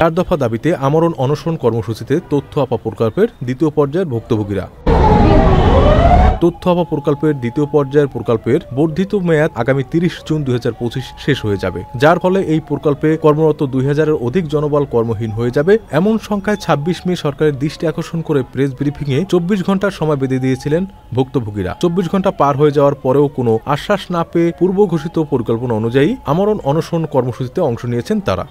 4 দফা দাবিতে আমরণ অনশন কর্মসূচিতে তথ্য আপা প্রকল্পের দ্বিতীয় পর্যায়ের ভুক্তভোগীরা। তথ্য আপা প্রকল্পের দ্বিতীয় পর্যায়ের প্রকল্পের বর্ধিত মেয়াদ আগামী 30 জুন 2025 শেষ হয়ে যাবে, যার ফলে এই প্রকল্পে কর্মরত 2000-এর অধিক জনবল কর্মহীন হয়ে যাবে। এমন সংখ্যায় 26 মে সরকারের দৃষ্টি আকর্ষণ করে প্রেস ব্রিফিংয়ে 24 ঘন্টার সময় বেঁধে দিয়েছিলেন ভুক্তভোগীরা। 24 ঘন্টা পার হয়ে যাওয়ার পরেও কোনো আশ্বাস না পেয়ে পূর্ব ঘোষিত পরিকল্পনা অনুযায়ী আমরণ অনশন কর্মসূচিতে অংশ নিয়েছেন তারা।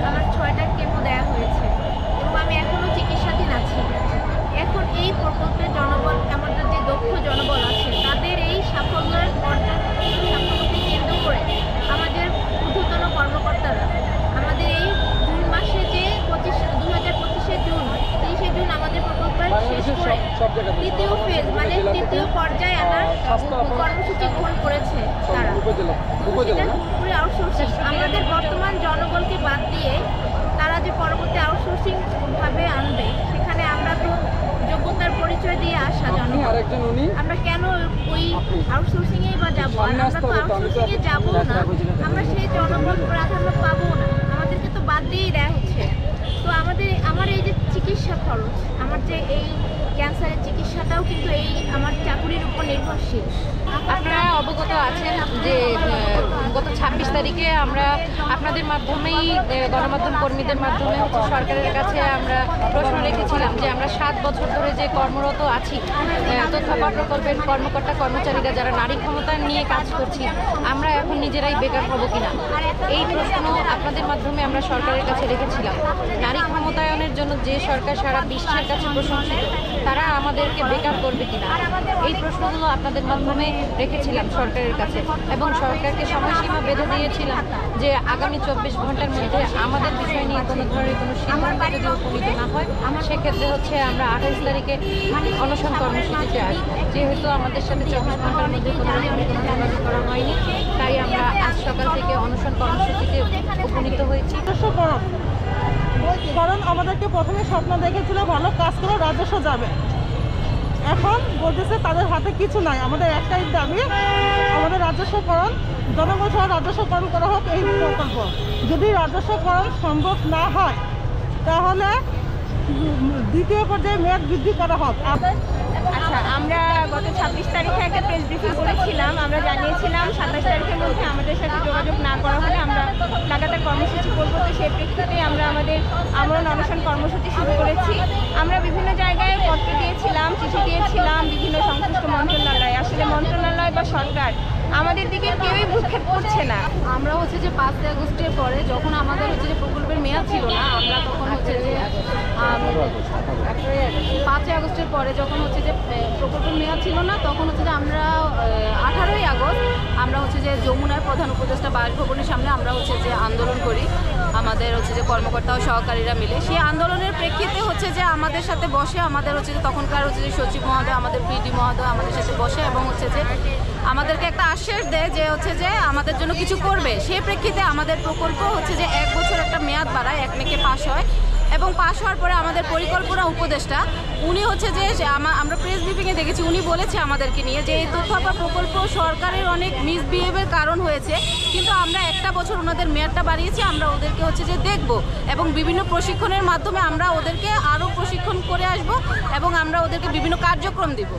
আমার 6টা কেমো দেওয়া হয়েছে এবং আমি এখনো চিকিৎসাধীন আছি। এখন এই প্রকল্পের জনবল, আমাদের যে দক্ষ জনবল আছে, তাদের এই সাফল্যকে কেন্দ্র করে আমাদের ঊর্ধ্বতন কর্মকর্তারা আমাদের এই জুন মাসে যে 2025 জুন 30 জুন আমাদের প্রকল্পের শেষ করে তৃতীয় ফেজ মানে তৃতীয় পর্যায়ে আনার কর্মসূচি গ্রহণ করেছে তারা। পুরোপুরি আউটসোর্সিং, আমাদের বর্তমান জনবলকে বাদ দিয়ে তারা যে পরবর্তী আউটসোর্সিং ভাবে আনবে, সেখানে আমরা তো যোগ্যতার পরিচয় দিয়ে আসা জনবল, আমরা কেন ওই আউটসোর্সিংয়েই বা যাবো? আমরা তো আউটসোর্সিংয়ে যাবো না, আমরা সেই জনবল প্রাধান্য পাবো না, আমাদেরকে তো বাদ দিয়েই দেওয়া হচ্ছে। তো আমার এই যে চিকিৎসা খরচ, আমার যে এই ক্যান্সারের চিকিৎসাটাও কিন্তু এই আমার চাকুরির উপর নির্ভরশীল। আপনারা অবগত আছেন যে গত 26 তারিখে আমরা আপনাদের মাধ্যমেই গণমাধ্যম কর্মীদের মাধ্যমে সরকারের কাছে আমরা প্রশ্ন রেখেছিলাম যে আমরা 7 বছর ধরে যে কর্মরত আছি তথ্য আপা প্রকল্পের কর্মকর্তা কর্মচারীরা যারা নারী ক্ষমতা নিয়ে কাজ করছি, আমরা এখন নিজেরাই বেকার হব কিনা, এই প্রশ্ন আপনাদের মাধ্যমে আমরা সরকারের কাছে রেখেছিলাম। নারী ক্ষমতায়নের জন্য যে সরকার সারা বিশ্বের কাছে প্রশংসিত, তারা আমাদেরকে বেকার করবে কিনা, এই প্রশ্নগুলো আপনাদের মাধ্যমে রেখেছিলাম সরকারের কাছে এবং সরকারকে সময়সীমা বেঁধে দিয়েছিলাম যে আগামী 24 ঘন্টার মধ্যে আমাদের বিষয় নিয়ে কোনো ধরনের কোনো সিদ্ধান্ত যদি উপনীত না হয়, সেক্ষেত্রে আমরা 28 তারিখে অনশন কর্মসূচিতে আসবো। যেহেতু আমাদের সাথে 24 ঘন্টার মধ্যে কোনো যোগাযোগ করা হয়নি, তাই আমরা আজ সকাল থেকে অনশন কর্মসূচিতে উপনীত হয়েছি। কারণ আমাদেরকে প্রথমে স্বপ্ন দেখেছিল ভালো কাজ করে রাজস্ব যাবে, এখন বলতেছে তাদের হাতে কিছু নাই। আমাদের একটাই দাবি, আমাদের রাজস্বকরণ, জনগণ সহ রাজস্বকরণ করা হোক এই প্রকল্প। যদি রাজস্বকরণ সম্ভব না হয় তাহলে দ্বিতীয় পর্যায়ে মেয়াদ বৃদ্ধি করা হোক। আচ্ছা, আমরা গত 26 তারিখে একটা প্রেস ব্রিফিং করেছিলাম, আমরা জানিয়েছিলাম 27 তারিখের মধ্যে আমাদের সাথে যোগাযোগ না করা হলে আমরা লাগাতার কর্মসূচি করব। তো সেই প্রেক্ষিতে আমরা আমাদের আমরণ অনশন কর্মসূচি শুরু করেছি। আমরা বিভিন্ন জায়গায় পত্র দিয়েছিলাম, চিঠি দিয়েছিলাম বিভিন্ন সংশ্লিষ্ট মন্ত্রণালয়ে। আসলে মন্ত্রণালয় বা সরকার আমাদের দিকে কেউই ভ্রুক্ষেপ করছে না। আমরা যে 5 আগস্টের পরে যখন আমাদের যে প্রকল্পের মেয়াদ ছিল না, আমরা তখন যে 5 আগস্টের পরে যখন যে প্রকল্পের মেয়াদ ছিল না, তখন যে আমরা 18ই আগস্ট আমরা যে যমুনার প্রধান উপদেষ্টা বাসভবনের সামনে আমরা যে আন্দোলন করি, আমাদের যে কর্মকর্তা ও সহকারীরা মিলে। সেই আন্দোলনের প্রেক্ষিতে যে আমাদের সাথে বসে, আমাদের যে তখনকার যে সচিব মহোদয়, আমাদের পিডি মহোদয় আমাদের সাথে বসে এবং যে আমাদেরকে একটা আশ্বাস দেয় যে যে আমাদের জন্য কিছু করবে। সেই প্রেক্ষিতে আমাদের প্রকল্প যে 1 বছর একটা মেয়াদ বাড়ায়, 1 মেকে পাস হয় এবং পাস হওয়ার পরে আমাদের পরিকল্পনা উপদেষ্টা উনি যে আমরা প্রেস ব্রিফিংয়ে দেখেছি, উনি বলেছে আমাদেরকে নিয়ে যে এই তথ্য আপা প্রকল্প সরকারের অনেক মিসবিহেভের কারণ হয়েছে, কিন্তু আমরা 1টা বছর ওনাদের মেয়াদটা বাড়িয়েছি, আমরা ওদেরকে যে দেখব এবং বিভিন্ন প্রশিক্ষণের মাধ্যমে আমরা ওদেরকে আরও প্রশিক্ষণ করে আসব এবং আমরা ওদেরকে বিভিন্ন কার্যক্রম দেব।